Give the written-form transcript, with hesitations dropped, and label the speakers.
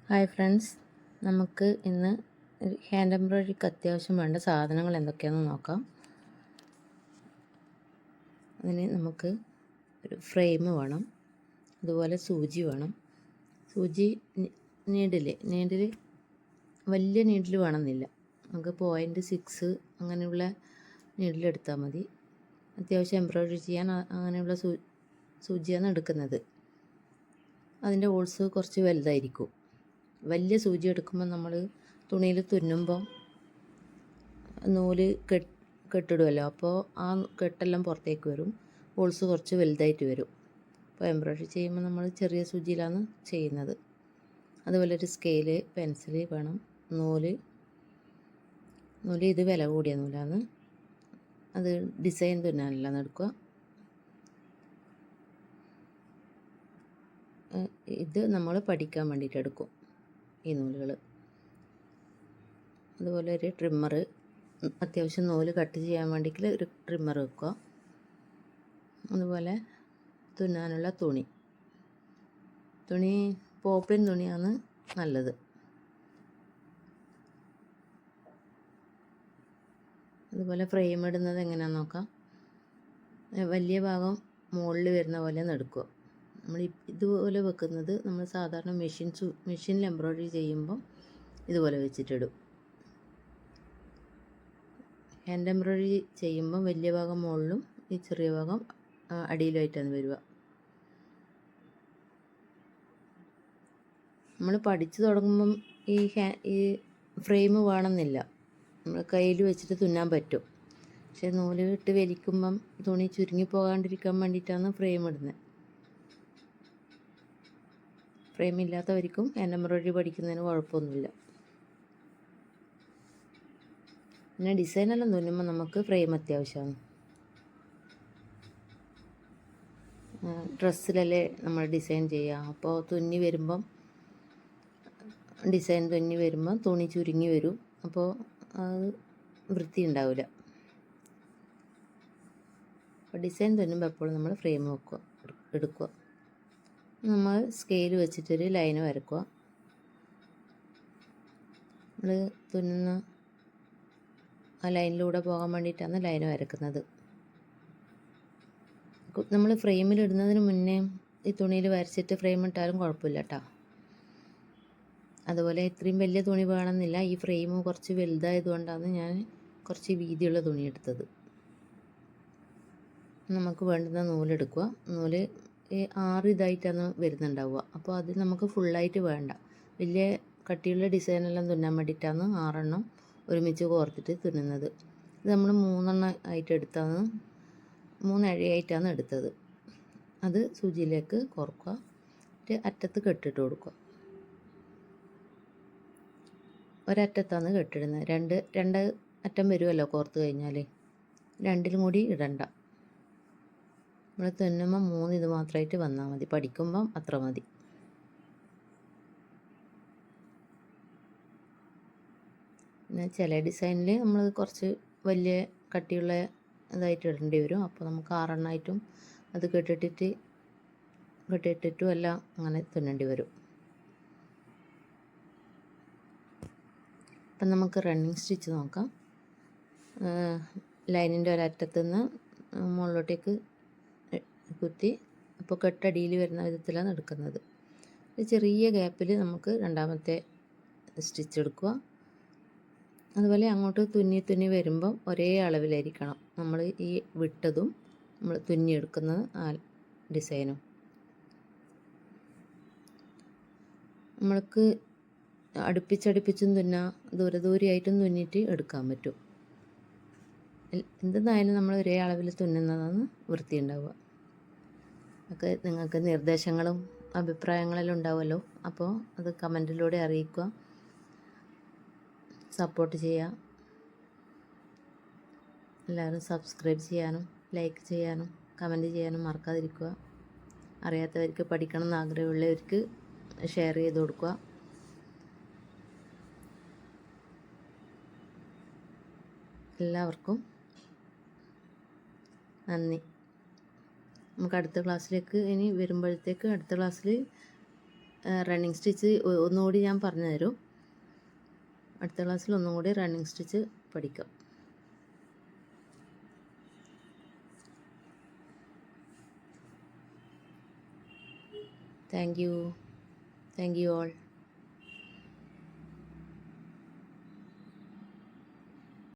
Speaker 1: Hi friends, നമുക്ക് ഇന്ന് hand എംബ്രോയ്ഡറിക്ക് അത്യാവശ്യം വേണ്ട സാധനങ്ങൾ എന്തൊക്കെയാണെന്ന് നോക്കാം. അതിന് നമുക്ക് ഒരു ഫ്രെയിം വേണം, അതുപോലെ സൂചി വേണം. സൂചി നീഡിൽ വലിയ നീഡിൽ വേണമെന്നില്ല, നമുക്ക് 0.6 അങ്ങനെയുള്ള നീഡിലെടുത്താൽ മതി. അത്യാവശ്യം എംബ്രോയ്ഡറി ചെയ്യാൻ അങ്ങനെയുള്ള സൂചിയാണ് എടുക്കുന്നത്. അതിൻ്റെ ഹോൾസ് കുറച്ച് വലുതായിരിക്കും. വലിയ സൂചി എടുക്കുമ്പോൾ നമ്മൾ തുണിയിൽ തുന്നുമ്പോൾ നൂല് കെട്ടിടുമല്ലോ, അപ്പോൾ ആ കെട്ടെല്ലാം പുറത്തേക്ക് വരും, ഹോൾസ് കുറച്ച് വലുതായിട്ട് വരും. അപ്പോൾ എംബ്രോയ്ഡറി ചെയ്യുമ്പോൾ നമ്മൾ ചെറിയ സൂചിയിലാണ് ചെയ്യുന്നത്. അതുപോലെ ഒരു സ്കെയില്, പെൻസില് വേണം. നൂല് ഇത് വില കൂടിയ നൂലാണ്, അത് ഡിസൈൻ തുന്നാനെല്ലാം എടുക്കുക. ഇത് നമ്മൾ പഠിക്കാൻ വേണ്ടിയിട്ട് എടുക്കും ഈ നൂലുകൾ. അതുപോലെ ഒരു ട്രിമ്മർ, അത്യാവശ്യം നൂല് കട്ട് ചെയ്യാൻ വേണ്ടിയിട്ട് ഒരു ട്രിമ്മർ വെക്കുക. അതുപോലെ തുന്നാനുള്ള തുണി പോപ്പിൻ തുണിയാണ് നല്ലത്. അതുപോലെ ഫ്രെയിം ഇടുന്നത് എങ്ങനെയാണെന്ന് നോക്കാം. വലിയ ഭാഗം മുകളിൽ വരുന്ന പോലെ എടുക്കുക. നമ്മൾ ഇതുപോലെ വെക്കുന്നത് നമ്മൾ സാധാരണ മെഷീനിൽ എംബ്രോയ്ഡറി ചെയ്യുമ്പം ഇതുപോലെ വെച്ചിട്ടിടും. ഹാൻഡ് എംബ്രോയ്ഡറി ചെയ്യുമ്പം വലിയ ഭാഗം മുകളിലും ഈ ചെറിയ ഭാഗം അടിയിലുമായിട്ടാണ് വരിക. നമ്മൾ പഠിച്ചു തുടങ്ങുമ്പം ഈ ഫ്രെയിം വേണമെന്നില്ല, നമ്മൾ കയ്യിൽ വെച്ചിട്ട് തുന്നാൻ പറ്റും. പക്ഷേ നൂല് ഇട്ട് വലിക്കുമ്പം തുണി ചുരുങ്ങി പോകാണ്ടിരിക്കാൻ വേണ്ടിയിട്ടാണ് ഫ്രെയിം ഇടുന്നത്. ഫ്രെയിം ഇല്ലാത്തവർക്കും ഹാൻഡ് എംബ്രോയ്ഡറി പഠിക്കുന്നതിന് കുഴപ്പമൊന്നുമില്ല. പിന്നെ ഡിസൈനെല്ലാം തുന്നുമ്പോൾ നമുക്ക് ഫ്രെയിം അത്യാവശ്യമാണ്. ഡ്രസ്സിലല്ലേ നമ്മൾ ഡിസൈൻ ചെയ്യുക, അപ്പോൾ ഡിസൈൻ തുന്നി വരുമ്പോൾ തുണി ചുരുങ്ങി വരും, അപ്പോൾ അത് വൃത്തി ഉണ്ടാവില്ല. അപ്പോൾ ഡിസൈൻ തുന്നുമ്പോൾ എപ്പോഴും നമ്മൾ ഫ്രെയിം എടുക്കുക. നമ്മൾ സ്കെയിൽ വെച്ചിട്ടൊരു ലൈന് വരക്കുക. നമ്മൾ തുന്നുന്ന ആ ലൈനിലൂടെ പോകാൻ വേണ്ടിയിട്ടാണ് ലൈന് വരക്കുന്നത്. നമ്മൾ ഫ്രെയിമിലിടുന്നതിന് മുന്നേ ഈ തുണിയിൽ വരച്ചിട്ട് ഫ്രെയിം ഇട്ടാലും കുഴപ്പമില്ല കേട്ടോ. അതുപോലെ ഇത്രയും വലിയ തുണി വേണമെന്നില്ല, ഈ ഫ്രെയിം കുറച്ച് വലുതായതുകൊണ്ടാണ് ഞാൻ കുറച്ച് വീതിയുള്ള തുണി എടുത്തത്. നമുക്ക് വേണ്ടുന്ന നൂലെടുക്കുക. നൂല് 6 ഇതായിട്ടാണ് വരുന്നുണ്ടാവുക, അപ്പോൾ അത് നമുക്ക് ഫുള്ളായിട്ട് വേണ്ട. വലിയ കട്ടിയുള്ള ഡിസൈനെല്ലാം തുന്നാൻ വേണ്ടിയിട്ടാണ് 6 എണ്ണം ഒരുമിച്ച് കോർത്തിട്ട് തുന്നുന്നത്. ഇത് നമ്മൾ 3 എണ്ണം ആയിട്ട് എടുത്താണ്, 3 ഇഴയായിട്ടാണ് എടുത്തത്. അത് സൂചിയിലേക്ക് കോർക്കുക, അറ്റത്ത് കെട്ടിട്ട് കൊടുക്കുക. ഒരറ്റത്താണ് കെട്ടിടുന്നത്, രണ്ട് അറ്റം വരുമല്ലോ കോർത്ത് കഴിഞ്ഞാൽ, രണ്ടിലും കൂടി ഇടണ്ട. നമ്മൾ തുന്നുമ്പോൾ 3 ഇത് മാത്രമായിട്ട് വന്നാൽ മതി, പഠിക്കുമ്പം അത്ര മതി. പിന്നെ ചില ഡിസൈനിൽ നമ്മൾ കുറച്ച് വലിയ കട്ടിയുള്ള ഇതായിട്ട് ഇടേണ്ടി വരും, അപ്പോൾ നമുക്ക് 6 എണ്ണമായിട്ടും അത് കെട്ടിട്ടിട്ടും എല്ലാം അങ്ങനെ തുന്നേണ്ടി വരും. അപ്പം നമുക്ക് റണ്ണിങ് സ്റ്റിച്ച് നോക്കാം. ലൈനിൻ്റെ ഒരറ്റത്തു നിന്ന് മുകളിലോട്ടേക്ക് കുത്തി, അപ്പോൾ കെട്ടടിയിൽ വരുന്ന വിധത്തിലാണ് എടുക്കുന്നത്. ചെറിയ ഗ്യാപ്പിൽ നമുക്ക് രണ്ടാമത്തെ സ്റ്റിച്ച് എടുക്കുക. അതുപോലെ അങ്ങോട്ട് തുന്നി വരുമ്പം ഒരേ അളവിലായിരിക്കണം നമ്മൾ ഈ വിട്ടതും നമ്മൾ തുന്നിയെടുക്കുന്നത് ആ ഡിസൈനും. നമ്മൾക്ക് അടുപ്പിച്ചടുപ്പിച്ചും തുന്നാം, ദൂരെയായിട്ടും തുന്നിയിട്ട് എടുക്കാൻ പറ്റും. എന്തെന്നായാലും നമ്മൾ ഒരേ അളവിൽ തുന്നുന്നതാണ് വൃത്തി ഉണ്ടാവുക. ഒക്കെ നിങ്ങൾക്ക് നിർദ്ദേശങ്ങളും അഭിപ്രായങ്ങളെല്ലാം ഉണ്ടാവുമല്ലോ, അപ്പോൾ അത് കമൻറ്റിലൂടെ അറിയിക്കുക. സപ്പോർട്ട് ചെയ്യുക. എല്ലാവരും സബ്സ്ക്രൈബ് ചെയ്യാനും ലൈക്ക് ചെയ്യാനും കമൻറ്റ് ചെയ്യാനും മറക്കാതിരിക്കുക. അറിയാത്തവർക്ക് പഠിക്കണം എന്ന് ആഗ്രഹമുള്ളവർക്ക് ഷെയർ ചെയ്ത് കൊടുക്കുക. എല്ലാവർക്കും നന്ദി. നമുക്ക് അടുത്ത ക്ലാസ്സിലേക്ക് ഇനി വരുമ്പോഴത്തേക്ക് അടുത്ത ക്ലാസ്സിൽ റണ്ണിങ് സ്റ്റിച്ച് ഒന്നുകൂടി ഞാൻ പറഞ്ഞു തരും. അടുത്ത ക്ലാസ്സിൽ ഒന്നും കൂടി റണ്ണിങ് സ്റ്റിച്ച് പഠിക്കാം. Thank you all.